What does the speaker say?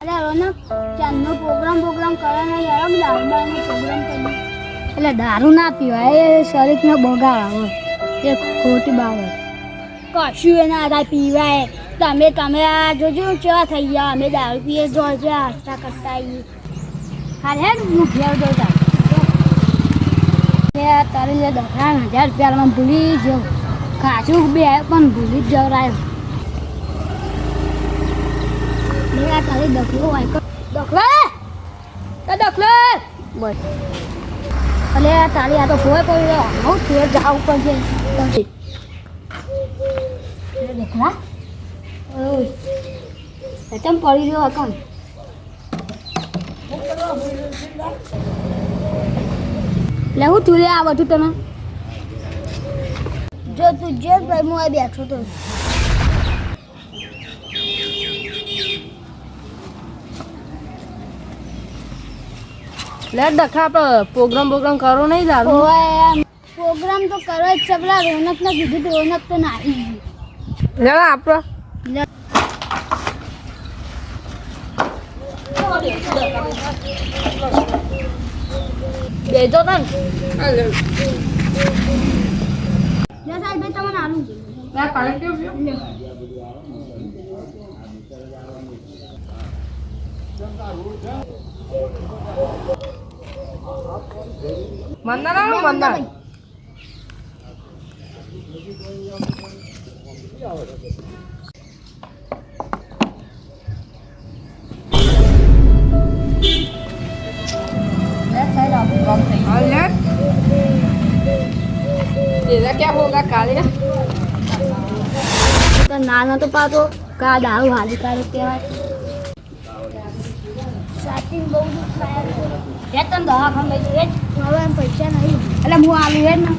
અરે રોનક ચાંદનો પ્રોગ્રામ કરે ને યાર દારૂનો પ્રોગ્રામ કરી એટલે દારૂ ના પીવાય એ શરીરનો બગાડ આવે એ ખોટી બાબત કશું એ ના થાય પીવાય તમે આ જોજો કેવા થઈ ગયા અમે દારૂ પીએ જો આસ્તા કરતા આવીએ હાલ હે હું ઘેર જતા તારી જે 10,000 રૂપિયામાં ભૂલી જાઉં ખાસું બે પણ ભૂલી જ જવરાયો મેં તારી દખલો હોય દખલો બસ અલે તારી આ તો ભોય પડી હું ફેર જાવું પડશે દખલા ઓય ચમ પડી રહ્યો અકન લે હું તું લે આ બધું તમે જો તું જે ભાઈ હું આ બેઠો તો લે ડખા આપણે પ્રોગ્રામ કરો નહીં દારૂ પ્રોગ્રામ તો કરો જ છે પેલા રોનકને કીધું તો રોનક તો નાહી ગયું લે આપણે બેજો તન સાહેબ તમને આલું છે લે પાણી પીઓ મંદા तेरा क्या होगा काले નાનો તો પાછો કા દારૂ હાનિકારક કહેવાય સાચી બહુ દુઃખ થાય તને દવાખાને લઈ જઈએ હવે પૈસા નહીં એટલે હું આવી હે ને